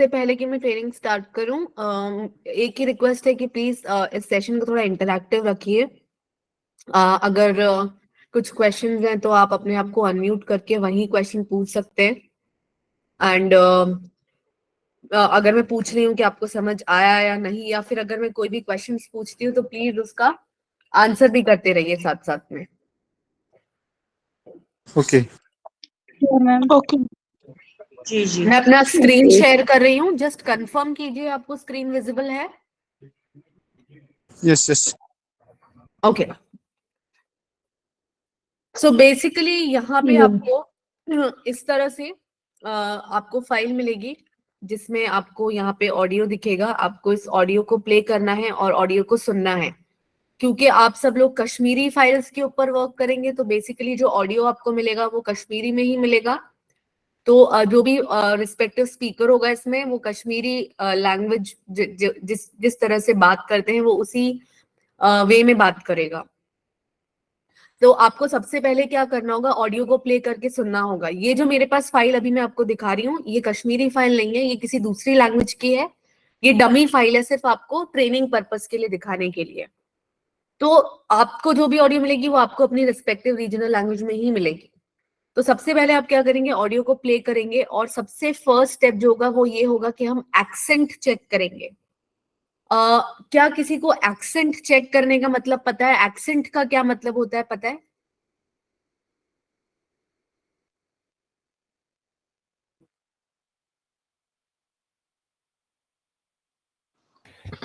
से पहले कि मैं ट्रेनिंग स्टार्ट करूं, एक ही रिक्वेस्ट है कि प्लीज इस सेशन को थोड़ा इंटरैक्टिव रखिए। अगर कुछ क्वेश्चंस हैं तो आप अपने आप को अनम्यूट करके वही क्वेश्चन पूछ सकते हैं। एंड अगर मैं पूछ रही हूँ कि आपको समझ आया या नहीं, या फिर अगर मैं कोई भी क्वेश्चंस पूछती हूँ तो प्लीज उसका आंसर भी करते रहिए साथ साथ में। Okay ma'am. ओके जी जी। मैं अपना स्क्रीन शेयर कर रही हूँ, जस्ट कंफर्म कीजिए आपको स्क्रीन विजिबल है। Yes yes okay, so basically यहाँ पे आपको इस तरह से आपको फाइल मिलेगी जिसमें आपको यहाँ पे ऑडियो दिखेगा। आपको इस ऑडियो को प्ले करना है और ऑडियो को सुनना है। क्योंकि आप सब लोग कश्मीरी फाइल्स के ऊपर वर्क करेंगे तो बेसिकली जो ऑडियो आपको मिलेगा वो कश्मीरी में ही मिलेगा। तो जो भी रिस्पेक्टिव स्पीकर होगा इसमें वो कश्मीरी लैंग्वेज जिस तरह से बात करते हैं वो उसी वे में बात करेगा। तो आपको सबसे पहले क्या करना होगा, ऑडियो को प्ले करके सुनना होगा। ये जो मेरे पास फाइल अभी मैं आपको दिखा रही हूँ ये कश्मीरी फाइल नहीं है, ये किसी दूसरी लैंग्वेज की है। ये डमी फाइल है, सिर्फ आपको ट्रेनिंग पर्पस के लिए दिखाने के लिए। तो आपको जो भी ऑडियो मिलेगी वो आपको अपनी रिस्पेक्टिव रीजनल लैंग्वेज में ही मिलेगी। तो सबसे पहले आप क्या करेंगे, ऑडियो को प्ले करेंगे और सबसे फर्स्ट स्टेप जो होगा वो ये होगा कि हम एक्सेंट चेक करेंगे। क्या किसी को एक्सेंट चेक करने का मतलब पता है? एक्सेंट का क्या मतलब होता है पता है?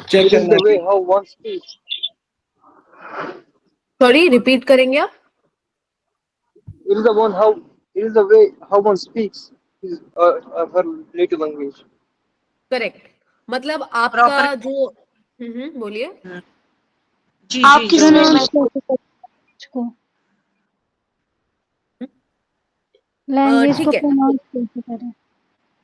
Check It is the way how one speaks. Sorry, repeat करेंगे आप? It is the one how. It is the way how one speaks his her native language. Correct. मतलब आपका Proper- जो बोलिए। जी आप जी किस जो लैंग्वेज ठीक को है, प्रोनाउंस कैसे करें?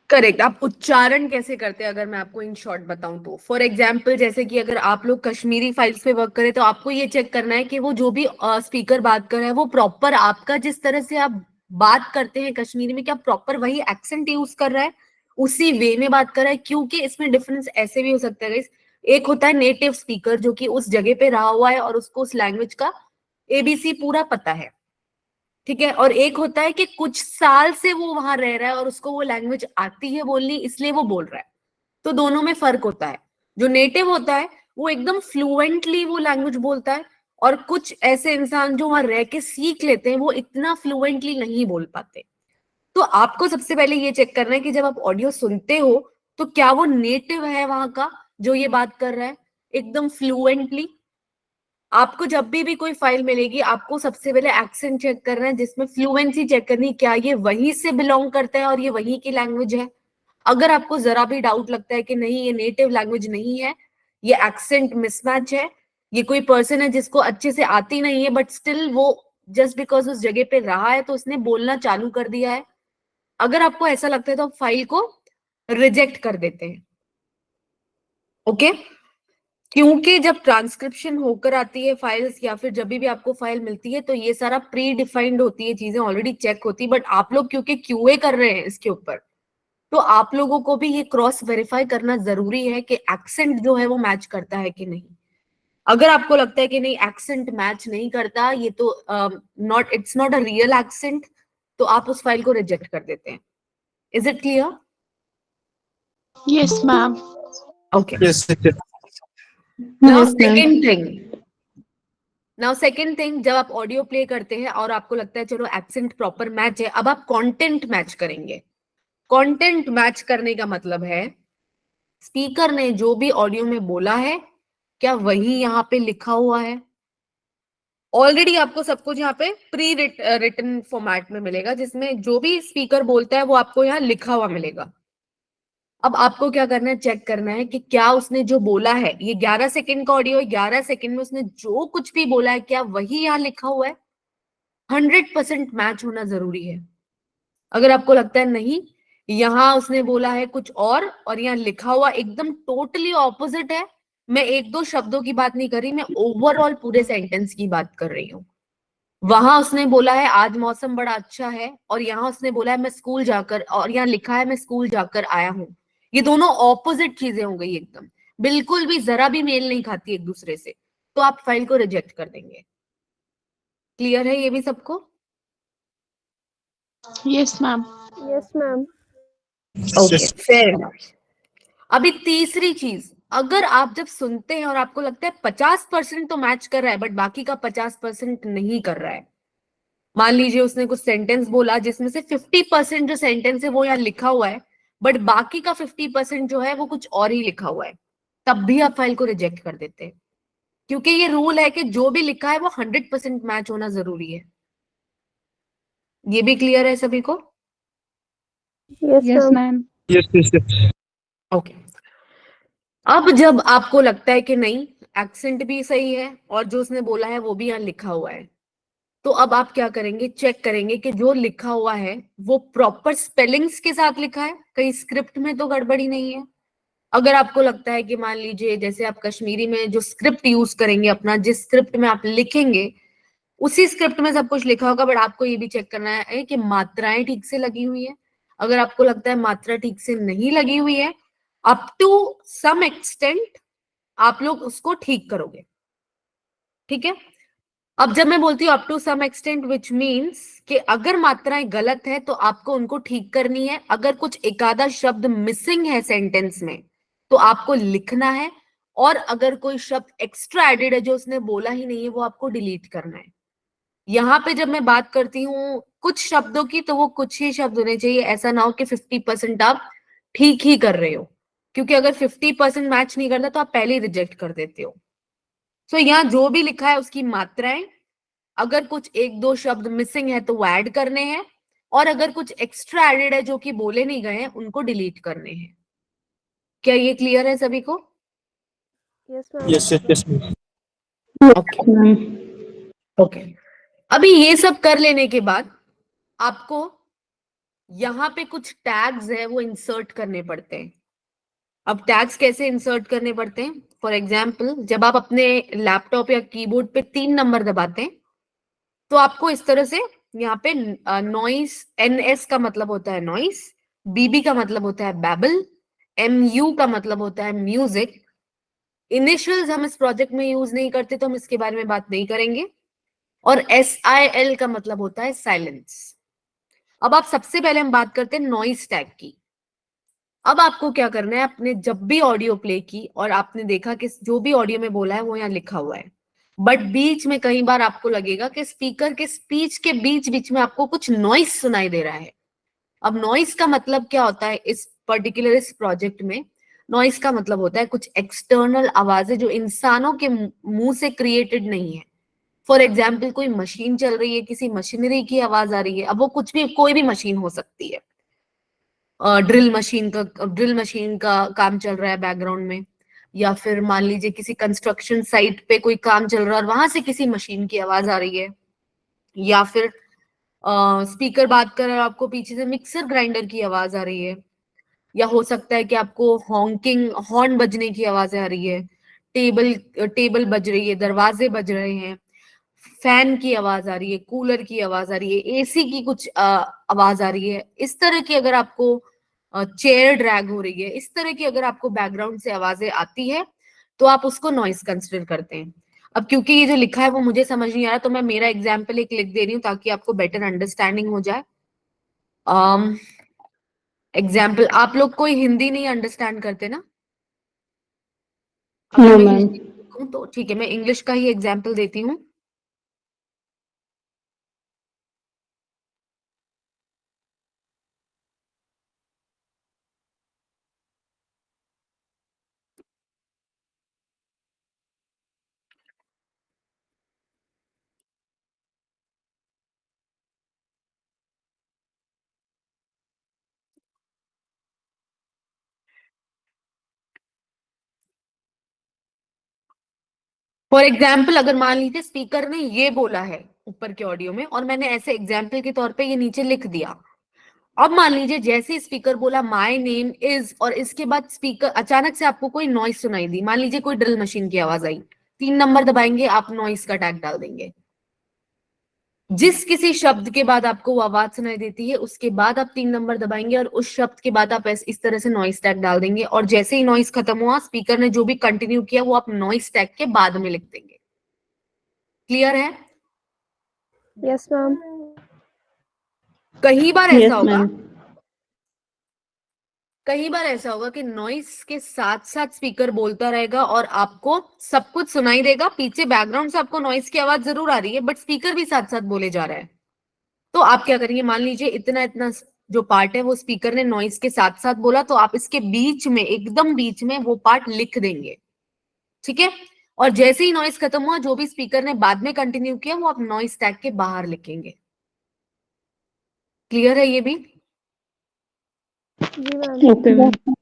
करेक्ट। आप उच्चारण कैसे करते हैं अगर मैं आपको इन शॉर्ट बताऊं तो, फॉर एग्जाम्पल जैसे कि अगर आप लोग कश्मीरी फाइल्स पे वर्क करें तो आपको ये चेक करना है कि वो जो भी स्पीकर बात कर रहा है वो प्रॉपर आपका जिस तरह से आप बात करते हैं कश्मीरी में क्या प्रॉपर वही एक्सेंट यूज कर रहा है, उसी वे में बात कर रहा है। क्योंकि इसमें डिफरेंस ऐसे भी हो सकता है guys, एक होता है नेटिव स्पीकर जो कि उस जगह पे रहा हुआ है और उसको उस लैंग्वेज का एबीसी पूरा पता है, ठीक है। और एक होता है कि कुछ साल से वो वहां रह रहा है और उसको वो लैंग्वेज आती है बोलनी इसलिए वो बोल रहा है। तो दोनों में फर्क होता है। जो नेटिव होता है वो एकदम फ्लुएंटली वो लैंग्वेज बोलता है, और कुछ ऐसे इंसान जो वहां रह के सीख लेते हैं वो इतना फ्लुएंटली नहीं बोल पाते। तो आपको सबसे पहले ये चेक करना है कि जब आप ऑडियो सुनते हो तो क्या वो नेटिव है वहां का जो ये बात कर रहा है एकदम फ्लुएंटली। आपको जब भी कोई फाइल मिलेगी आपको सबसे पहले एक्सेंट चेक करना है, जिसमें फ्लुएंसी चेक करनी है क्या ये वहीं से बिलोंग करता है और ये वहीं की लैंग्वेज है। अगर आपको जरा भी डाउट लगता है कि नहीं ये नेटिव लैंग्वेज नहीं है, ये एक्सेंट मिसमैच है, ये कोई पर्सन है जिसको अच्छे से आती नहीं है बट स्टिल वो जस्ट बिकॉज उस जगह पे रहा है तो उसने बोलना चालू कर दिया है, अगर आपको ऐसा लगता है तो आप फाइल को रिजेक्ट कर देते हैं। ओके, क्योंकि जब ट्रांसक्रिप्शन होकर आती है फाइल्स या फिर जब भी आपको फाइल मिलती है तो ये सारा प्री डिफाइंड होती है, चीजें ऑलरेडी चेक होती है। बट आप लोग क्योंकि क्यूए कर रहे हैं इसके ऊपर तो आप लोगों को भी ये क्रॉस वेरीफाई करना जरूरी है कि एक्सेंट जो है वो मैच करता है कि नहीं। अगर आपको लगता है कि नहीं एक्सेंट मैच नहीं करता, ये तो it's not a real accent, तो आप उस फाइल को रिजेक्ट कर देते हैं। Is it clear? Yes ma'am. Okay, yes now second thing, जब आप ऑडियो प्ले करते हैं और आपको लगता है चलो एक्सेंट प्रॉपर मैच है, अब आप कंटेंट मैच करेंगे। कंटेंट मैच करने का मतलब है स्पीकर ने जो भी ऑडियो में बोला है क्या वही यहाँ पे लिखा हुआ है। ऑलरेडी आपको सब कुछ यहाँ पे प्री रिटन फॉर्मेट में मिलेगा जिसमें जो भी स्पीकर बोलता है वो आपको यहाँ लिखा हुआ मिलेगा। अब आपको क्या करना है, चेक करना है कि क्या उसने जो बोला है, ये 11 सेकंड का ऑडियो है, 11 सेकंड में उसने जो कुछ भी बोला है क्या वही यहाँ लिखा हुआ है। 100% मैच होना जरूरी है। अगर आपको लगता है नहीं यहाँ उसने बोला है कुछ और यहाँ लिखा हुआ एकदम टोटली ऑपोजिट है, मैं एक दो शब्दों की बात नहीं कर रही, मैं ओवरऑल पूरे सेंटेंस की बात कर रही हूँ। वहां उसने बोला है आज मौसम बड़ा अच्छा है और यहाँ उसने बोला है मैं स्कूल जाकर, और यहाँ लिखा है मैं स्कूल जाकर आया हूँ। ये दोनों ऑपोजिट चीजें हो गई एकदम, बिल्कुल भी जरा भी मेल नहीं खाती एक दूसरे से, तो आप फाइल को रिजेक्ट कर देंगे। क्लियर है ये भी सबको? Yes, ma'am. Yes, ma'am. Okay, fair enough. अभी तीसरी चीज, अगर आप जब सुनते हैं और आपको लगता है 50% तो मैच कर रहा है बट बाकी का 50% नहीं कर रहा है, मान लीजिए उसने कुछ सेंटेंस बोला जिसमें से 50% जो सेंटेंस है वो यहाँ लिखा हुआ है बट बाकी का 50% जो है वो कुछ और ही लिखा हुआ है, तब भी आप फाइल को रिजेक्ट कर देते हैं, क्योंकि ये रूल है कि जो भी लिखा है वो 100% मैच होना जरूरी है। ये भी क्लियर है सभी को? Yes, Yes, ma'am. ma'am. Yes, yes, yes. Okay. अब जब आपको लगता है कि नहीं, एक्सेंट भी सही है और जो उसने बोला है वो भी यहाँ लिखा हुआ है, तो अब आप क्या करेंगे, चेक करेंगे कि जो लिखा हुआ है वो प्रॉपर स्पेलिंग्स के साथ लिखा है, कहीं स्क्रिप्ट में तो गड़बड़ी नहीं है। अगर आपको लगता है कि मान लीजिए जैसे आप कश्मीरी में जो स्क्रिप्ट यूज करेंगे अपना, जिस स्क्रिप्ट में आप लिखेंगे उसी स्क्रिप्ट में सब कुछ लिखा होगा, बट आपको ये भी चेक करना है कि मात्राएं ठीक से लगी हुई है। अगर आपको लगता है मात्रा ठीक से नहीं लगी हुई है, अप टू सम एक्सटेंट आप लोग उसको ठीक करोगे, ठीक है? अब जब मैं बोलती हूँ up to some extent, which means कि अगर मात्राएं गलत है तो आपको उनको ठीक करनी है, अगर कुछ एक आधा शब्द मिसिंग है सेंटेंस में तो आपको लिखना है, और अगर कोई शब्द एक्स्ट्रा एडेड है जो उसने बोला ही नहीं है वो आपको डिलीट करना है। यहाँ पे जब मैं बात करती हूँ कुछ शब्दों की, तो वो कुछ ही शब्द होने चाहिए, ऐसा ना हो कि 50% आप ठीक ही कर रहे हो, क्योंकि अगर 50% मैच नहीं करता तो आप पहले ही रिजेक्ट कर देते हो। सो यहाँ जो भी लिखा है उसकी मात्राएं, अगर कुछ एक दो शब्द मिसिंग है तो वो ऐड करने हैं, और अगर कुछ एक्स्ट्रा एडेड है जो कि बोले नहीं गए हैं उनको डिलीट करने हैं। क्या ये क्लियर है सभी को? Yes, ma'am. Yes, yes, yes, ma'am. Okay okay. अभी ये सब कर लेने के बाद आपको यहाँ पे कुछ टैग्स है वो इंसर्ट करने पड़ते हैं। अब टैग्स कैसे इंसर्ट करने पड़ते हैं? फॉर एग्जाम्पल, जब आप अपने लैपटॉप या कीबोर्ड पे 3 नंबर दबाते हैं तो आपको इस तरह से यहाँ पे नॉइस, NS का मतलब होता है नॉइस, BB का मतलब होता है बैबल, MU का मतलब होता है म्यूजिक। इनिशियल्स हम इस प्रोजेक्ट में यूज नहीं करते तो हम इसके बारे में बात नहीं करेंगे, और SIL का मतलब होता है साइलेंस। अब आप सबसे पहले हम बात करते हैं नॉइस टैग की। अब आपको क्या करना है, आपने जब भी ऑडियो प्ले की और आपने देखा कि जो भी ऑडियो में बोला है वो यहाँ लिखा हुआ है, बट बीच में कई बार आपको लगेगा कि स्पीकर के स्पीच के बीच बीच में आपको कुछ नॉइस सुनाई दे रहा है। अब नॉइस का मतलब क्या होता है इस पर्टिकुलर इस प्रोजेक्ट में? नॉइस का मतलब होता है कुछ एक्सटर्नल आवाजें जो इंसानों के मुंह से क्रिएटेड नहीं है। फॉर एग्जाम्पल, कोई मशीन चल रही है, किसी मशीनरी की आवाज आ रही है, अब वो कुछ भी, कोई भी मशीन हो सकती है, ड्रिल मशीन का काम चल रहा है बैकग्राउंड में, या फिर मान लीजिए किसी कंस्ट्रक्शन साइट पे कोई काम चल रहा है और वहां से किसी मशीन की आवाज आ रही है, या फिर स्पीकर बात कर रहा है आपको पीछे से मिक्सर ग्राइंडर की आवाज आ रही है, या हो सकता है कि आपको हॉन्किंग हॉर्न बजने की आवाज आ रही है, टेबल टेबल बज रही है, दरवाजे बज रहे हैं, फैन की आवाज आ रही है, कूलर की आवाज आ रही है, AC की कुछ आवाज आ रही है, इस तरह की अगर आपको चेयर ड्रैग हो रही है, इस तरह की अगर आपको बैकग्राउंड से आवाजें आती है तो आप उसको नॉइस कंसिडर करते हैं। अब क्योंकि ये जो लिखा है वो मुझे समझ नहीं आ रहा तो मैं मेरा एग्जाम्पल एक लिख दे रही हूँ ताकि आपको बेटर अंडरस्टैंडिंग हो जाए। एग्जाम्पल, आप लोग कोई हिंदी नहीं अंडरस्टैंड करते ना? अगर मैं हिंदी लिखूं तो ठीक है, मैं इंग्लिश का ही एग्जाम्पल देती हूँ। फॉर एग्जाम्पल, अगर मान लीजिए स्पीकर ने ये बोला है ऊपर के ऑडियो में और मैंने ऐसे एग्जाम्पल के तौर पे ये नीचे लिख दिया, अब मान लीजिए जैसे स्पीकर बोला माय नेम इज, और इसके बाद स्पीकर अचानक से आपको कोई नॉइस सुनाई दी, मान लीजिए कोई ड्रिल मशीन की आवाज आई, 3 नंबर दबाएंगे, आप नॉइस का टैग डाल देंगे। जिस किसी शब्द के बाद आपको वो आवाज सुनाई देती है उसके बाद आप 3 नंबर दबाएंगे और उस शब्द के बाद आप इस तरह से नॉइस टैग डाल देंगे और जैसे ही नॉइस खत्म हुआ स्पीकर ने जो भी कंटिन्यू किया वो आप नॉइस टैग के बाद में लिख देंगे। क्लियर है? Yes, ma'am. कई बार ऐसा Yes, होगा ma'am. कई बार ऐसा होगा कि नॉइस के साथ साथ स्पीकर बोलता रहेगा और आपको सब कुछ सुनाई देगा, पीछे बैकग्राउंड से आपको नॉइस की आवाज जरूर आ रही है बट स्पीकर भी साथ साथ बोले जा रहा है। तो आप क्या करेंगे, मान लीजिए इतना इतना जो पार्ट है वो स्पीकर ने नॉइस के साथ साथ बोला तो आप इसके बीच में, एकदम बीच में वो पार्ट लिख देंगे। ठीक है? और जैसे ही नॉइस खत्म हुआ जो भी स्पीकर ने बाद में कंटिन्यू किया वो आप नॉइस टैग के बाहर लिखेंगे। क्लियर है ये भी? जी मैम। Okay, ma'am.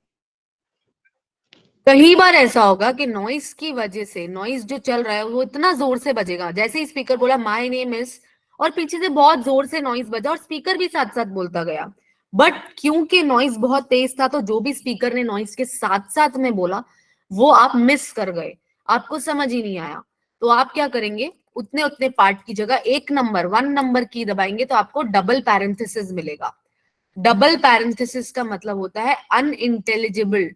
कई बार ऐसा होगा कि नॉइस की वजह से, नॉइस जो चल रहा है वो इतना जोर से बजेगा, जैसे ही स्पीकर बोला माय नेम इज और पीछे से बहुत जोर से नॉइस बजा और स्पीकर भी साथ साथ बोलता गया, बट क्योंकि नॉइस बहुत तेज था तो जो भी स्पीकर ने नॉइस के साथ साथ में बोला वो आप मिस कर गए, आपको समझ ही नहीं आया। तो आप क्या करेंगे, उतने उतने पार्ट की जगह 1 नंबर की दबाएंगे तो आपको डबल पैरेंथेसिस मिलेगा। डबल पैरेंथेसिस का मतलब होता है अनइंटेलिजिबल।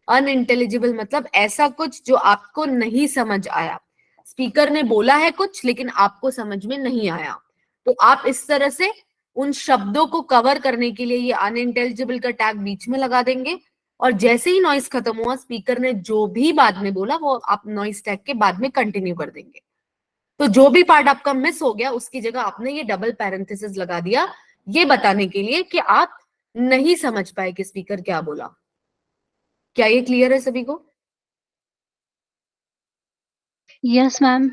अनइंटेलिजिबल मतलब ऐसा कुछ जो आपको नहीं समझ आया, स्पीकर ने बोला है कुछ लेकिन आपको समझ में नहीं आया, तो आप इस तरह से उन शब्दों को कवर करने के लिए ये अनइंटेलिजिबल का टैग बीच में लगा देंगे और जैसे ही नॉइस खत्म हुआ स्पीकर ने जो भी बाद में बोला वो आप नॉइस टैग के बाद में कंटिन्यू कर देंगे। तो जो भी पार्ट आपका मिस हो गया उसकी जगह आपने ये डबल पैरेंथेसिस लगा दिया, ये बताने के लिए कि आप नहीं समझ पाए कि स्पीकर क्या बोला। क्या ये क्लियर है सभी को? Yes, ma'am.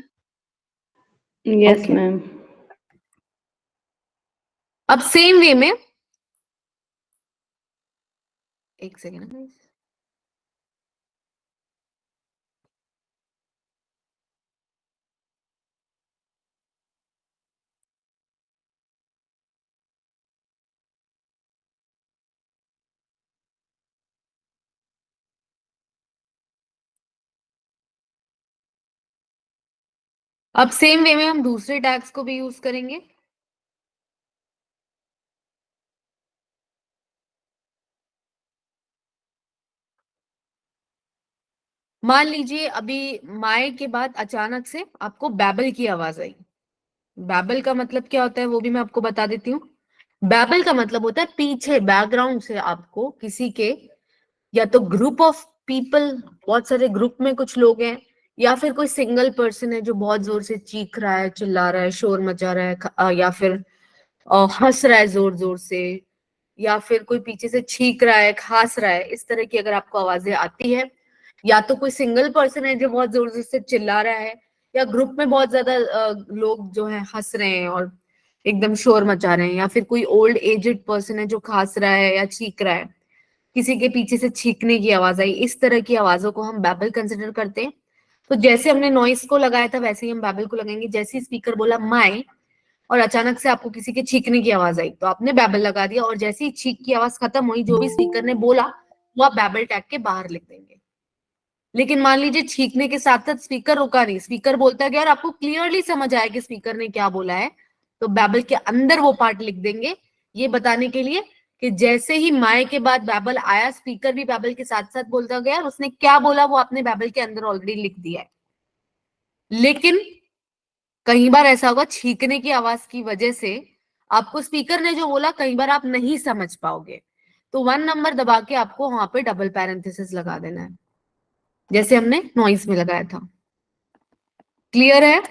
Yes, Okay. ma'am. अब सेम वे में एक सेकेंड, अब सेम वे में हम दूसरे टैग्स को भी यूज करेंगे। मान लीजिए अभी माय के बाद अचानक से आपको बैबल की आवाज आई। बैबल का मतलब क्या होता है वो भी मैं आपको बता देती हूँ। बैबल का मतलब होता है पीछे बैकग्राउंड से आपको किसी के, या तो ग्रुप ऑफ पीपल, बहुत सारे ग्रुप में कुछ लोग हैं, या फिर कोई सिंगल पर्सन है जो बहुत जोर से चीख रहा है, चिल्ला रहा है, शोर मचा रहा है, या फिर हंस रहा है जोर जोर से, या फिर कोई पीछे से छींक रहा है, खांस रहा है, इस तरह की अगर आपको आवाजें आती है, या तो कोई सिंगल पर्सन है जो बहुत जोर जोर से चिल्ला रहा है, या ग्रुप में बहुत ज्यादा लोग जो है हंस रहे हैं और एकदम शोर मचा रहे हैं, या फिर कोई ओल्ड एजेड पर्सन है जो खांस रहा है या छींक रहा है, किसी के पीछे से छींकने की आवाज आई, इस तरह की आवाजों को हम बैबल कंसिडर करते हैं। तो जैसे हमने नॉइस को लगाया था वैसे ही हम बैबल को लगाएंगे। जैसे ही स्पीकर बोला माय और अचानक से आपको किसी के छींकने की आवाज आई तो आपने बैबल लगा दिया और जैसे ही छींक की आवाज खत्म हुई जो भी स्पीकर ने बोला वो आप बैबल टैग के बाहर लिख देंगे। लेकिन मान लीजिए छींकने के साथ साथ स्पीकर रुका नहीं, स्पीकर बोलता गया और आपको क्लियरली समझ आया कि स्पीकर ने क्या बोला है, तो बैबल के अंदर वो पार्ट लिख देंगे, ये बताने के लिए कि जैसे ही माय के बाद बैबल आया स्पीकर भी बैबल के साथ साथ बोलता गया और उसने क्या बोला वो आपने बैबल के अंदर ऑलरेडी लिख दिया है। लेकिन कई बार ऐसा होगा छींकने की आवाज की वजह से आपको स्पीकर ने जो बोला कई बार आप नहीं समझ पाओगे, तो 1 नंबर दबा के आपको वहां पे डबल पैरेंथेसिस लगा देना है जैसे हमने नॉइस में लगाया था। क्लियर है?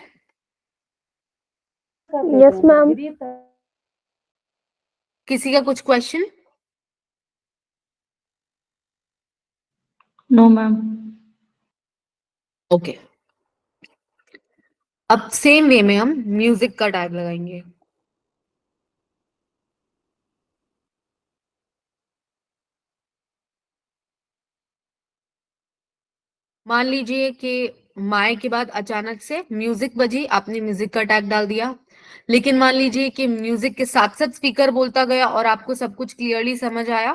Yes, ma'am. किसी का कुछ क्वेश्चन? No, ma'am. ओके। अब सेम वे में हम म्यूजिक का टैग लगाएंगे। मान लीजिए कि माय के बाद अचानक से म्यूजिक बजी, आपने म्यूजिक का टैग डाल दिया, लेकिन मान लीजिए कि म्यूजिक के साथ साथ स्पीकर बोलता गया और आपको सब कुछ क्लियरली समझ आया,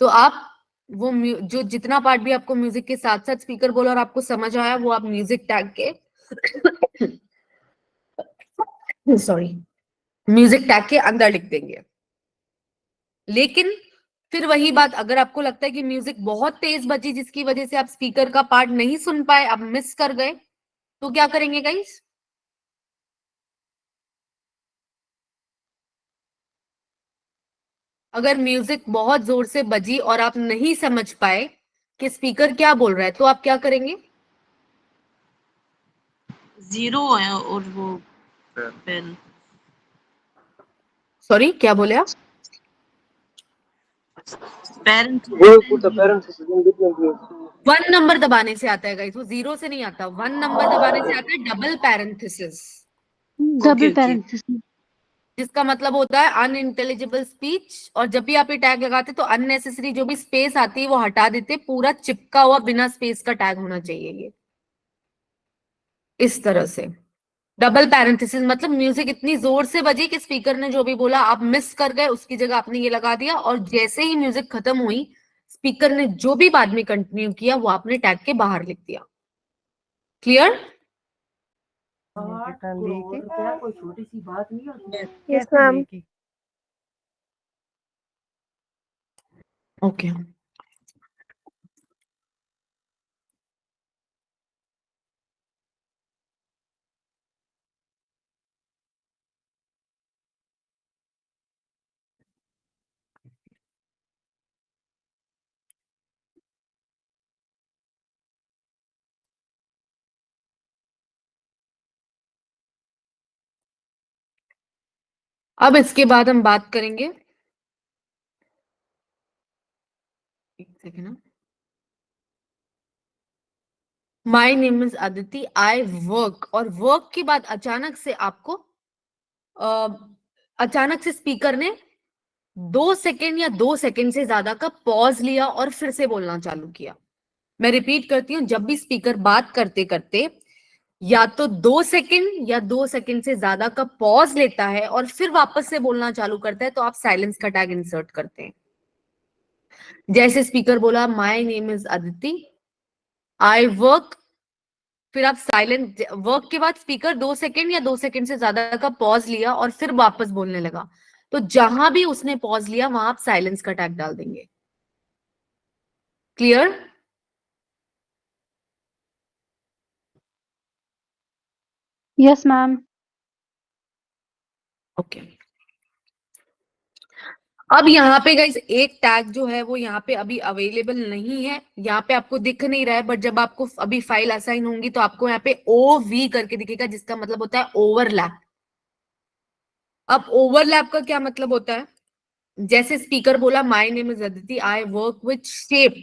तो आप वो जो जितना पार्ट भी आपको म्यूजिक के साथ साथ स्पीकर बोला और आपको समझ आया वो आप म्यूजिक टैग के सॉरी, म्यूजिक टैग के अंदर लिख देंगे। लेकिन फिर वही बात, अगर आपको लगता है कि म्यूजिक बहुत तेज बजी जिसकी वजह से आप स्पीकर का पार्ट नहीं सुन पाए, आप मिस कर गए, तो क्या करेंगे गाइस? अगर म्यूजिक बहुत जोर से बजी और आप नहीं समझ पाए कि स्पीकर क्या बोल रहा है, तो आप क्या करेंगे? जीरो है और वो पेन। सॉरी, क्या बोले आप? Parent We'll put the parentheses in between the 1 number दबाने से आता है गाइस, वो जीरो से नहीं आता। 1 नंबर दबाने से आता है double parenthesis, Double okay. parenthesis. जिसका मतलब होता है अनइंटेलिजिबल स्पीच। और जब भी आप ये टैग लगाते तो अननेसेसरी जो भी स्पेस आती है वो हटा देते, पूरा चिपका हुआ बिना स्पेस का टैग होना चाहिए ये, इस तरह से। डबल पैरेंथेसिस मतलब म्यूजिक इतनी जोर से बजी कि स्पीकर ने जो भी बोला आप मिस कर गए, उसकी जगह आपने ये लगा दिया, और जैसे ही म्यूजिक खत्म हुई, स्पीकर ने जो भी बाद में कंटिन्यू किया वो आपने टैग के बाहर लिख दिया। क्लियर? कोई छोटी सी बात नहीं होती। Yes, ma'am. ओके। अब इसके बाद हम बात करेंगे, एक सेकेंड ना, my name is Aditi, I work, और वर्क के बाद अचानक से आपको अचानक से स्पीकर ने 2 सेकेंड या 2 सेकेंड से ज्यादा का पॉज लिया और फिर से बोलना चालू किया। मैं रिपीट करती हूँ, जब भी स्पीकर बात करते करते या तो 2 सेकेंड या 2 सेकेंड से ज्यादा का पॉज लेता है और फिर वापस से बोलना चालू करता है, तो आप साइलेंस का टैग इंसर्ट करते हैं। जैसे स्पीकर बोला my name is Aditi, I work, फिर आप साइलेंट, वर्क के बाद स्पीकर 2 सेकेंड या 2 सेकेंड से ज्यादा का पॉज लिया और फिर वापस बोलने लगा, तो जहां भी उसने पॉज लिया वहां आप साइलेंस का टैग डाल देंगे। क्लियर? Yes, ma'am. ओके। अब यहाँ पे गाइस एक टैग जो है वो यहाँ पे अभी अवेलेबल नहीं है, यहाँ पे आपको दिख नहीं रहा है, बट जब आपको अभी फाइल असाइन होंगी तो आपको यहाँ पे OV करके दिखेगा, जिसका मतलब होता है ओवरलैप। अब ओवरलैप का क्या मतलब होता है? जैसे स्पीकर बोला my name is Aditi, I work with shape,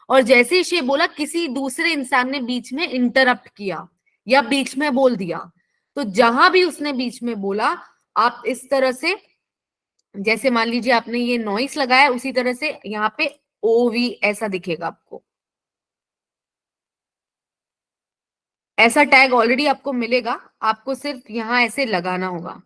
और जैसे ही शेप बोला किसी दूसरे इंसान ने बीच में इंटरप्ट किया या बीच में बोल दिया, तो जहां भी उसने बीच में बोला आप इस तरह से, जैसे मान लीजिए आपने ये नॉइस लगाया, उसी तरह से यहाँ पे OV ऐसा दिखेगा आपको। ऐसा टैग ऑलरेडी आपको मिलेगा, आपको सिर्फ यहाँ ऐसे लगाना होगा।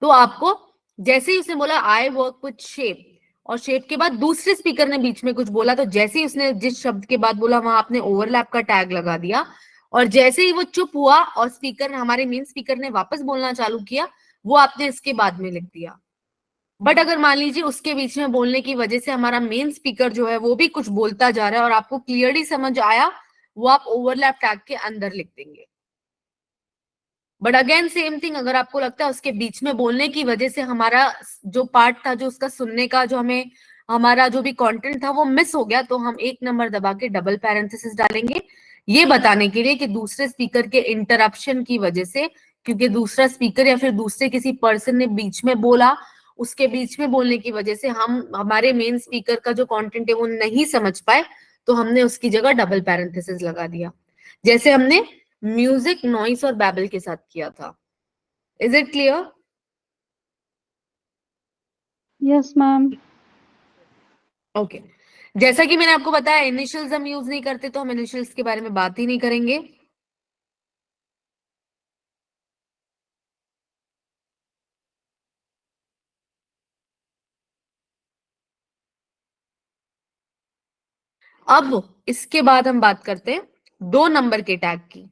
तो आपको जैसे ही उसने बोला आई वर्क विद शेप, और शेप के बाद दूसरे स्पीकर ने बीच में कुछ बोला, तो जैसे ही उसने जिस शब्द के बाद बोला वहां आपने ओवरलैप का टैग लगा दिया, और जैसे ही वो चुप हुआ और स्पीकर, हमारे मेन स्पीकर ने वापस बोलना चालू किया, वो आपने इसके बाद में लिख दिया। बट अगर मान लीजिए उसके बीच में बोलने की वजह से हमारा मेन स्पीकर जो है वो भी कुछ बोलता जा रहा है और आपको क्लियरली समझ आया, वो आप ओवरलैप टैग के अंदर लिख देंगे। बट अगेन सेम थिंग, अगर आपको लगता है उसके बीच में बोलने की वजह से हमारा जो पार्ट था, जो उसका सुनने का, जो हमें हमारा जो भी कंटेंट था वो मिस हो गया, तो हम 1 नंबर दबा के डबल पैरेंथेसिस डालेंगे, ये बताने के लिए कि दूसरे स्पीकर के इंटरप्शन की वजह से, क्योंकि दूसरा स्पीकर या फिर दूसरे किसी पर्सन ने बीच में बोला, उसके बीच में बोलने की वजह से हम हमारे मेन स्पीकर का जो कंटेंट है वो नहीं समझ पाए, तो हमने उसकी जगह डबल पैरेंथेसिस लगा दिया, जैसे हमने म्यूजिक, नॉइस और बैबल के साथ किया था। Is it clear? Yes, ma'am. Okay. जैसा कि मैंने आपको बताया इनिशियल्स हम यूज नहीं करते, तो हम इनिशियल्स के बारे में बात ही नहीं करेंगे। अब इसके बाद हम बात करते हैं 2 नंबर के टैग की।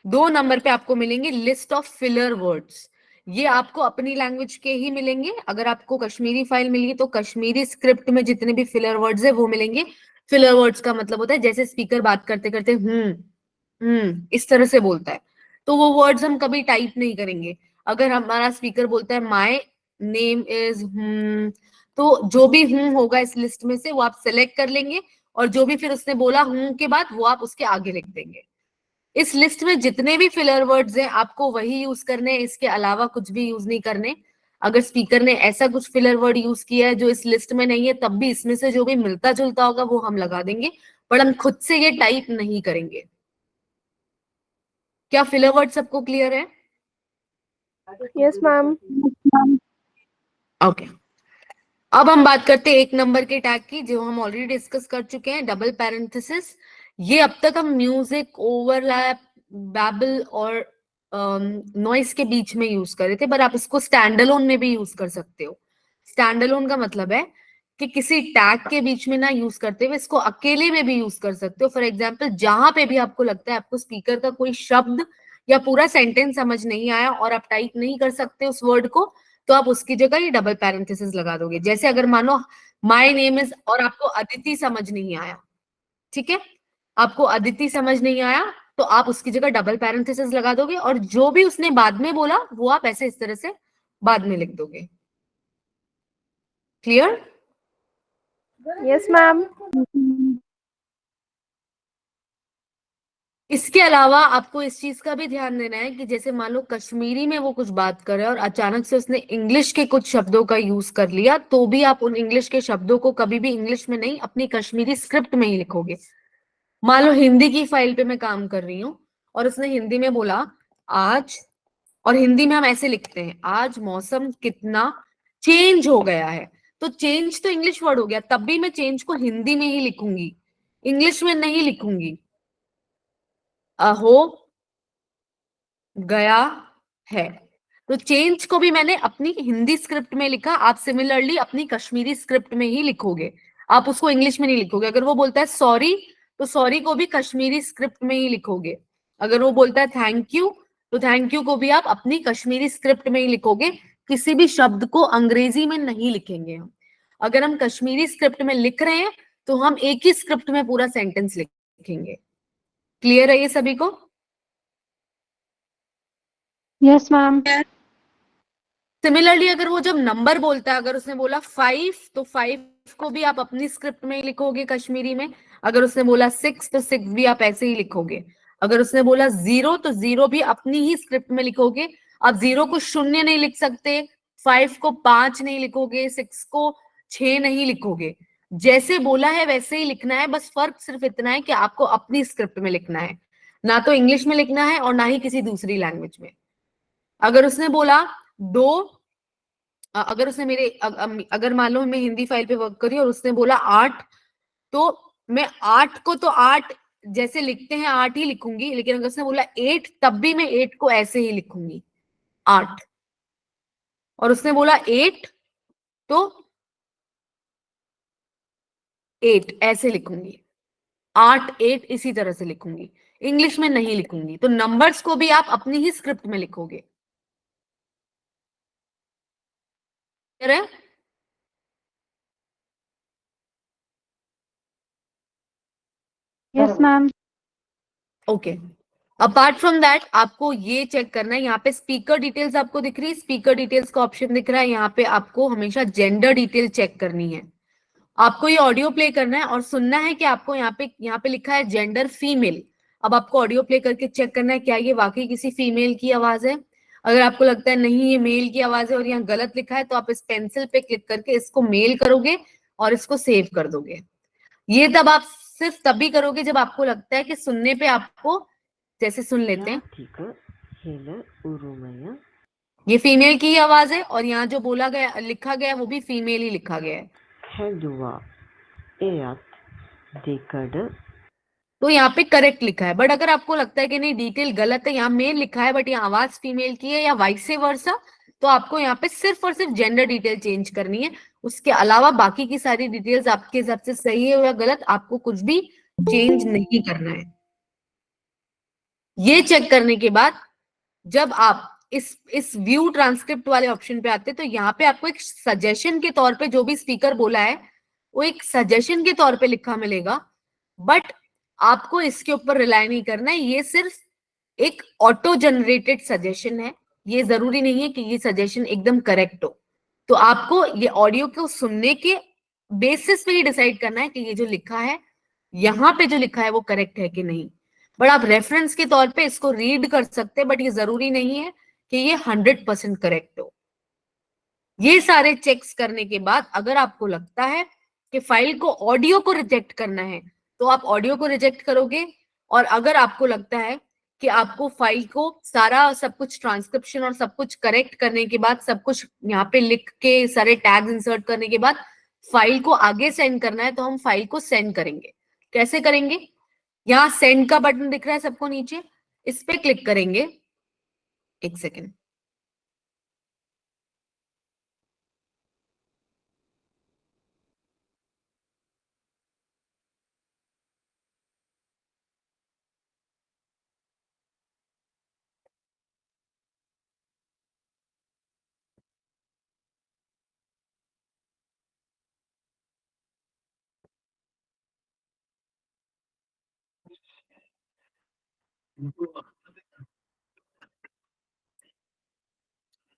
2 नंबर पे आपको मिलेंगे लिस्ट ऑफ फिलर वर्ड्स। ये आपको अपनी लैंग्वेज के ही मिलेंगे। अगर आपको कश्मीरी फाइल मिली तो कश्मीरी स्क्रिप्ट में जितने भी फिलर वर्ड्स है वो मिलेंगे। फिलर वर्ड्स का मतलब होता है जैसे स्पीकर बात करते करते इस तरह से बोलता है, तो वो वर्ड्स हम कभी टाइप नहीं करेंगे। अगर हमारा स्पीकर बोलता है माय नेम इज तो जो भी होगा इस लिस्ट में से वो आप सेलेक्ट कर लेंगे, और जो भी फिर उसने बोला के बाद वो आप उसके आगे लिख देंगे। इस लिस्ट में जितने भी फिलर वर्ड्स हैं आपको वही यूज करने हैं, इसके अलावा कुछ भी यूज नहीं करने। अगर स्पीकर ने ऐसा कुछ फिलर वर्ड यूज किया है जो इस लिस्ट में नहीं है, तब भी इसमें से जो भी मिलता जुलता होगा वो हम लगा देंगे, पर हम खुद से ये टाइप नहीं करेंगे। क्या फिलर वर्ड सबको क्लियर है? Yes, ma'am. ओके, अब हम बात करते हैं 1 नंबर के टैग की, जो हम ऑलरेडी डिस्कस कर चुके हैं, डबल पैरेंथेसिस। ये अब तक हम म्यूजिक, ओवरलैप, बैबल और नॉइस के बीच में यूज कर रहे थे, पर आप इसको स्टैंडअलोन में भी यूज कर सकते हो। स्टैंडअलोन का मतलब है कि किसी टैग के बीच में ना यूज करते हुए इसको अकेले में भी यूज कर सकते हो। फॉर एग्जाम्पल, जहां पे भी आपको लगता है आपको स्पीकर का कोई शब्द या पूरा सेंटेंस समझ नहीं आया और आप टाइप नहीं कर सकते उस वर्ड को, तो आप उसकी जगह ये डबल पैरेंथेसिस लगा दोगे। जैसे अगर मानो माय नेम इज और आपको अदिति समझ नहीं आया, ठीक है, आपको अदिति समझ नहीं आया, तो आप उसकी जगह डबल पैरेंथेसिस लगा दोगे, और जो भी उसने बाद में बोला वो आप ऐसे इस तरह से बाद में लिख दोगे। क्लियर? Yes, ma'am. इसके अलावा आपको इस चीज का भी ध्यान देना है कि जैसे मान लो कश्मीरी में वो कुछ बात कर रहा है और अचानक से उसने इंग्लिश के कुछ शब्दों का यूज कर लिया, तो भी आप उन इंग्लिश के शब्दों को कभी भी इंग्लिश में नहीं, अपनी कश्मीरी स्क्रिप्ट में ही लिखोगे। मान लो हिंदी की फाइल पे मैं काम कर रही हूँ और उसने हिंदी में बोला आज, और हिंदी में हम ऐसे लिखते हैं आज मौसम कितना चेंज हो गया है, तो चेंज तो इंग्लिश वर्ड हो गया, तब भी मैं चेंज को हिंदी में ही लिखूंगी, इंग्लिश में नहीं लिखूंगी। हो गया है, तो चेंज को भी मैंने अपनी हिंदी स्क्रिप्ट में लिखा, आप सिमिलरली अपनी कश्मीरी स्क्रिप्ट में ही लिखोगे, आप उसको इंग्लिश में नहीं लिखोगे। अगर वो बोलता है सॉरी, तो सॉरी को भी कश्मीरी स्क्रिप्ट में ही लिखोगे। अगर वो बोलता है थैंक यू, तो थैंक यू को भी आप अपनी कश्मीरी स्क्रिप्ट में ही लिखोगे, किसी भी शब्द को अंग्रेजी में नहीं लिखेंगे हम। अगर हम कश्मीरी स्क्रिप्ट में लिख रहे हैं तो हम एक ही स्क्रिप्ट में पूरा सेंटेंस लिखेंगे। क्लियर है ये सभी को? Yes, ma'am. सिमिलरली अगर वो जब नंबर बोलता है, अगर उसने बोला 5, तो 5 को भी आप अपनी स्क्रिप्ट में ही लिखोगे कश्मीरी में। अगर उसने बोला 6, तो 6 भी आप ऐसे ही लिखोगे। अगर उसने बोला 0, तो 0 भी अपनी ही स्क्रिप्ट में लिखोगे। आप 0 को 0 नहीं लिख सकते, 5 को 5 नहीं लिखोगे, 6 को 6 नहीं लिखोगे। जैसे बोला है वैसे ही लिखना है, बस फर्क सिर्फ इतना है कि आपको अपनी स्क्रिप्ट में लिखना है, ना तो इंग्लिश में लिखना है और ना ही किसी दूसरी लैंग्वेज में। अगर उसने बोला 2, अगर उसने मेरे अगर मान लो मैं हिंदी फाइल पे वर्क कर रही हूँ और उसने बोला 8, तो मैं 8 को तो 8 जैसे लिखते हैं 8 ही लिखूंगी, लेकिन अगर उसने बोला 8, तब भी मैं 8 को ऐसे ही लिखूंगी 8, और उसने बोला 8, तो 8 ऐसे लिखूंगी, 8 8 इसी तरह से लिखूंगी, इंग्लिश में नहीं लिखूंगी। तो नंबर्स को भी आप अपनी ही स्क्रिप्ट में लिखोगे। है? Yes, ma'am. Okay, apart from that आपको ये चेक करना है, यहाँ पे स्पीकर डिटेल्स आपको दिख रही है, स्पीकर डिटेल्स का ऑप्शन दिख रहा है, यहाँ पे आपको हमेशा जेंडर डिटेल चेक करनी है। आपको ये ऑडियो प्ले करना है और सुनना है कि आपको यहाँ पे लिखा है जेंडर फीमेल। अब आपको ऑडियो प्ले करके चेक करना है क्या ये वाकई किसी फीमेल की आवाज है। अगर आपको लगता है नहीं ये मेल की आवाज है और यहाँ गलत लिखा है, तो आप इस पेंसिल पे क्लिक करके इसको मेल करोगे और इसको सेव कर दोगे। ये तब आप सिर्फ तभी करोगे जब आपको लगता है कि सुनने पे आपको, जैसे सुन लेते हैं, ये फीमेल की आवाज है और यहाँ जो बोला गया लिखा गया वो भी फीमेल ही लिखा गया है, तो यहाँ पे करेक्ट लिखा है। बट अगर आपको लगता है कि नहीं डिटेल गलत है, यहाँ मेल लिखा है बट यहाँ आवाज फीमेल की है या वाइस वर्सा, तो आपको यहाँ पे सिर्फ और सिर्फ जेंडर डिटेल चेंज करनी है। उसके अलावा बाकी की सारी डिटेल्स आपके हिसाब से सही है या गलत, आपको कुछ भी चेंज नहीं करना है। ये चेक करने के बाद जब आप इस व्यू ट्रांसक्रिप्ट वाले ऑप्शन पे आते हैं तो यहाँ पे आपको एक सजेशन के तौर पे जो भी स्पीकर बोला है वो एक सजेशन के तौर पे लिखा मिलेगा, बट आपको इसके ऊपर रिलाई नहीं करना है, ये सिर्फ एक ऑटो जनरेटेड सजेशन है, ये जरूरी नहीं है कि ये सजेशन एकदम करेक्ट हो। तो आपको ये ऑडियो को सुनने के बेसिस पे ही डिसाइड करना है कि ये जो लिखा है यहाँ पे जो लिखा है वो करेक्ट है कि नहीं। बट आप रेफरेंस के तौर पे इसको रीड कर सकते हैं, बट ये जरूरी नहीं है कि ये 100% करेक्ट हो। ये सारे चेक्स करने के बाद अगर आपको लगता है कि फाइल को ऑडियो को रिजेक्ट करना है तो आप ऑडियो को रिजेक्ट करोगे, और अगर आपको लगता है कि आपको फाइल को सारा सब कुछ ट्रांसक्रिप्शन और सब कुछ करेक्ट करने के बाद, सब कुछ यहाँ पे लिख के सारे टैग्स इंसर्ट करने के बाद फाइल को आगे सेंड करना है, तो हम फाइल को सेंड करेंगे। कैसे करेंगे? यहाँ सेंड का बटन दिख रहा है सबको नीचे, इस पे क्लिक करेंगे। एक सेकेंड,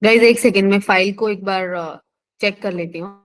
गाइस एक सेकेंड में फाइल को एक बार चेक कर लेती हूँ।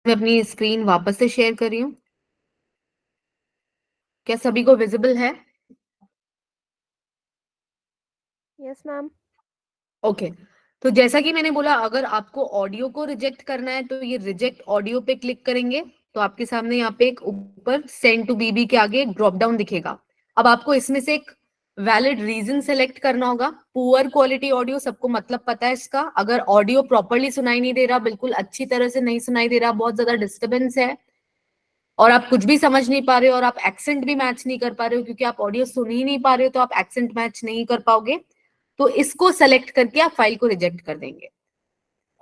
मैं अपनी स्क्रीन वापस से शेयर कर रही हूँ। क्या सभी को विजिबल है? Yes, ma'am. ओके तो जैसा कि मैंने बोला, अगर आपको ऑडियो को रिजेक्ट करना है तो ये रिजेक्ट ऑडियो पे क्लिक करेंगे, तो आपके सामने यहाँ पे एक ऊपर सेंड टू बीबी के आगे एक ड्रॉप डाउन दिखेगा। अब आपको इसमें से एक वैलिड रीजन सेलेक्ट करना होगा। पुअर क्वालिटी ऑडियो, सबको मतलब पता है इसका। अगर ऑडियो प्रॉपरली सुनाई नहीं दे रहा, बिल्कुल अच्छी तरह से नहीं सुनाई दे रहा, बहुत ज्यादा डिस्टर्बेंस है और आप कुछ भी समझ नहीं पा रहे हो और आप एक्सेंट भी मैच नहीं कर पा रहे हो, क्योंकि आप ऑडियो सुन ही नहीं पा रहे हो तो आप एक्सेंट मैच नहीं कर पाओगे, तो इसको सेलेक्ट करके आप फाइल को रिजेक्ट कर देंगे।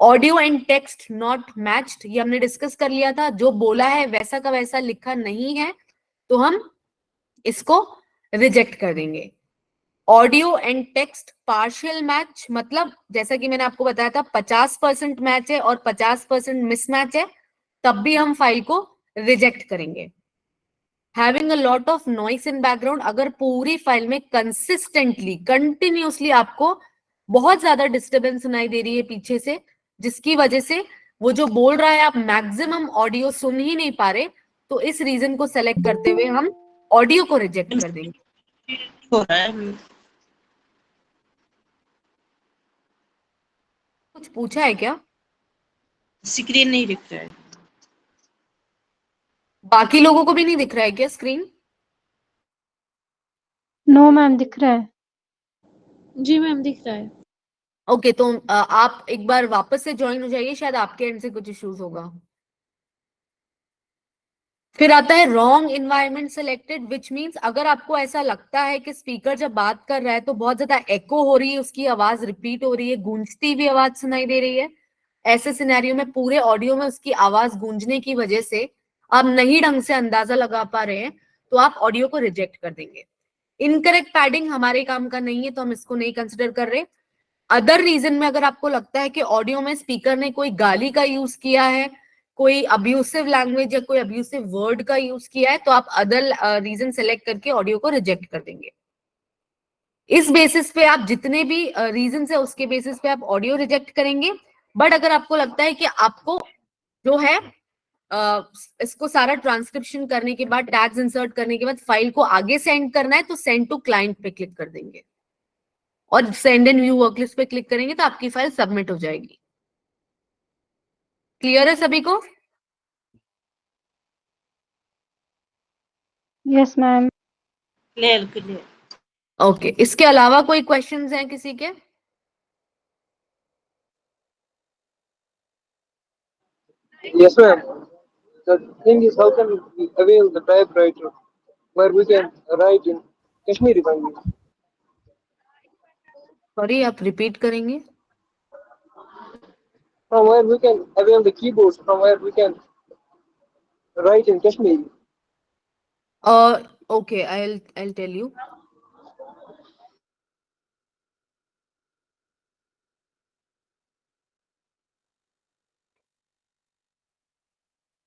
Audio and text not matched, ये हमने डिस्कस कर लिया था, जो बोला है वैसा का वैसा लिखा नहीं है तो हम इसको रिजेक्ट कर देंगे। Audio and text partial match, मतलब जैसा कि मैंने आपको बताया था 50% मैच है और 50% मिसमैच है, तब भी हम फाइल को रिजेक्ट करेंगे। Having a lot of noise in background, अगर पूरी फाइल में कंसिस्टेंटली कंटिन्यूसली आपको बहुत ज्यादा डिस्टर्बेंस सुनाई दे रही है पीछे से, जिसकी वजह से वो जो बोल रहा है आप मैक्सिमम ऑडियो सुन ही नहीं पा रहे, तो इस रीजन को सेलेक्ट करते हुए हम ऑडियो को रिजेक्ट कर देंगे। हो रहा है। कुछ पूछा है क्या? स्क्रीन नहीं दिख रहा है। बाकी लोगों को भी नहीं दिख रहा है क्या स्क्रीन? नो मैम, दिख रहा है। जी मैम, दिख रहा है। ओके तो आप एक बार वापस से ज्वाइन हो जाइए, शायद आपके एंड से कुछ इश्यूज होगा। फिर आता है wrong environment selected, which means अगर आपको ऐसा लगता है कि स्पीकर जब बात कर रहा है तो बहुत ज्यादा एको हो रही है, उसकी आवाज रिपीट हो रही है, गूंजती हुई आवाज सुनाई दे रही है, ऐसे सिनेरियो में पूरे ऑडियो में उसकी आवाज गूंजने की वजह से आप नहीं ढंग से अंदाजा लगा पा रहे हैं, तो आप ऑडियो को रिजेक्ट कर देंगे। इनकरेक्ट पैडिंग हमारे काम का नहीं है, तो हम इसको नहीं कंसिडर कर रहे। अदर रीजन में अगर आपको लगता है कि ऑडियो में स्पीकर ने कोई गाली का यूज किया है, कोई अब्यूसिव लैंग्वेज या कोई अब्यूसिव वर्ड का यूज किया है, तो आप अदर रीजन सेलेक्ट करके ऑडियो को रिजेक्ट कर देंगे। इस बेसिस पे आप जितने भी रीजन है उसके बेसिस पे आप ऑडियो रिजेक्ट करेंगे। बट अगर आपको लगता है कि आपको जो है इसको सारा ट्रांसक्रिप्शन करने के बाद, टैग्स इंसर्ट करने के बाद फाइल को आगे सेंड करना है, तो सेंड टू क्लाइंट पे क्लिक कर देंगे और सेंड एंड व्यू वर्कलिस्ट पे क्लिक करेंगे तो आपकी फाइल सबमिट हो जाएगी। क्लियर है सभी को? Yes ma'am. Clear clear. Okay, इसके अलावा कोई क्वेश्चंस हैं किसी के? Yes, ma'am. The thing is, how can we avail the typewriter where we can write in Kashmiri language? Sorry, आप रिपीट करेंगे? From where we can avail the keyboards, from where we can write in Kashmiri. Okay, I'll tell you.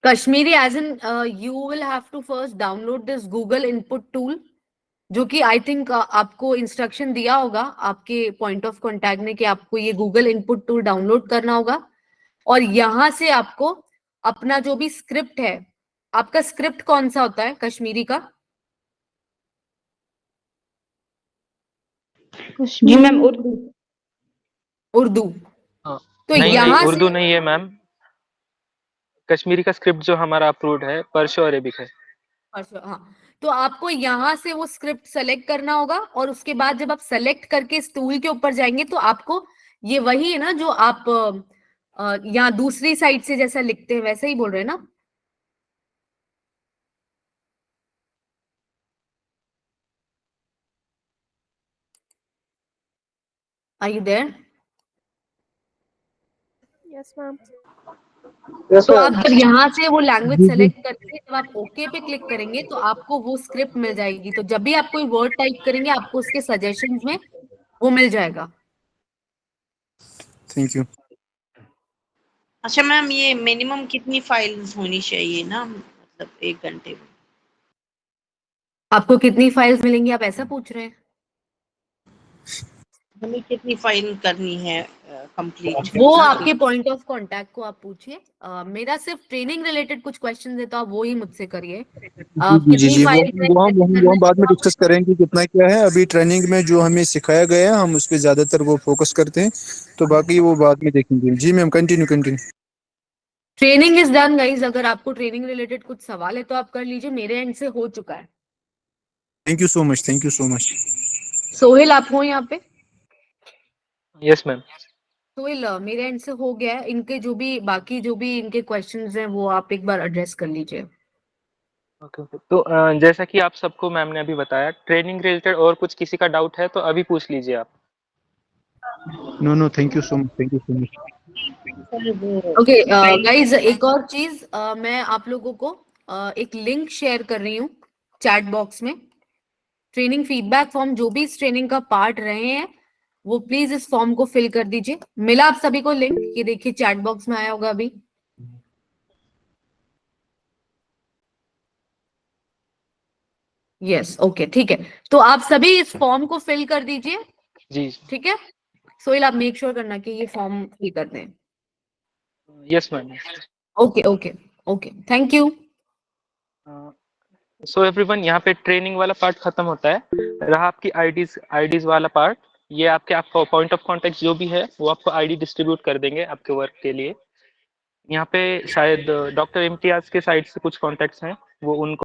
Kashmiri, as in you will have to first download this Google Input Tool, जो कि I think आपको instruction दिया होगा आपके point of contact ने कि आपको ये गूगल इनपुट टूल डाउनलोड करना होगा और यहाँ से आपको अपना जो भी स्क्रिप्ट है, आपका स्क्रिप्ट कौन सा होता है कश्मीरी का? जी मैम, उर्दू। उर्दू। तो नहीं यहाँ उर्दू से नहीं है मैम, कश्मीरी का स्क्रिप्ट जो हमारा अप्रूव्ड है पर्शियो अरेबिक है। हाँ, तो आपको यहाँ से वो स्क्रिप्ट सेलेक्ट करना होगा और उसके बाद जब आप सेलेक्ट करके इस टूल के ऊपर जाएंगे तो आपको ये वही है ना जो आप यहाँ दूसरी साइड से जैसा लिखते हैं वैसे ही बोल रहे हैं ना? Are you there? Yes, ma'am. Yes, तो आप ma'am. जब यहाँ से वो लैंग्वेज सेलेक्ट करके जब आप ओके पे क्लिक करेंगे तो आपको वो स्क्रिप्ट मिल जाएगी। तो जब भी आप कोई वर्ड टाइप करेंगे आपको उसके सजेशंस में वो मिल जाएगा। Thank you. अच्छा मैम, ये मिनिमम कितनी फाइल्स होनी चाहिए ना, मतलब 1 घंटे में? आपको कितनी फाइल्स मिलेंगी आप ऐसा पूछ रहे हैं? हमें कितनी फाइल करनी है कंप्लीट? वो आपके पॉइंट ऑफ कांटेक्ट को आप पूछिए। मेरा सिर्फ ट्रेनिंग रिलेटेड कुछ क्वेश्चंस है तो आप वो ही मुझसे करिए। जी वो हम बाद में डिस्कस करेंगे कितना क्या है। अभी ट्रेनिंग में जो हमें सिखाया गया है हम उस पे ज्यादातर वो फोकस करते हैं, तो बाकी वो बाद में देखेंगे। जी ma'am, continue. Training is done guys. अगर आपको ट्रेनिंग रिलेटेड कुछ सवाल है तो आप कर लीजिए, मेरे एंड से हो चुका है। Thank you so much. Sohail, आप हो यहाँ पे? Yes ma'am. सोहेल, मेरे एंड से हो गया है। इनके जो भी बाकी जो भी इनके क्वेश्चंस हैं वो आप एक बार एड्रेस कर लीजिए। ओके। तो जैसा कि आप सबको मैम ने अभी बताया, ट्रेनिंग रिलेटेड और कुछ किसी का डाउट है तो अभी पूछ लीजिए आप। No thank you so much. Okay guys, एक और चीज मैं आप लोगों को एक लिंक शेयर कर रही हूँ चैट बॉक्स में। ट्रेनिंग फीडबैक फॉर्म जो भी इस ट्रेनिंग का पार्ट रहे हैं वो प्लीज इस फॉर्म को फिल कर दीजिए। मिला आप सभी को लिंक? ये देखिए चैट बॉक्स में आया होगा अभी। यस, ओके, ठीक है। तो आप सभी इस फॉर्म को फिल कर दीजिए। जी ठीक है, सोहेल आप मेक श्योर करना कि ये फॉर्म फिल कर दें। Yes ma'am. Okay, thank you. So everyone, यहाँ पे ट्रेनिंग वाला पार्ट खत्म होता है। रहा आपकी आईडीज वाला पार्ट, ये आपका पॉइंट ऑफ कांटेक्ट जो भी है वो आपको आईडी डिस्ट्रीब्यूट कर देंगे आपके वर्क के लिए। यहाँ पे शायद डॉक्टर इम्तियाज के साइड से कुछ कॉन्टेक्ट्स हैं, वो उनको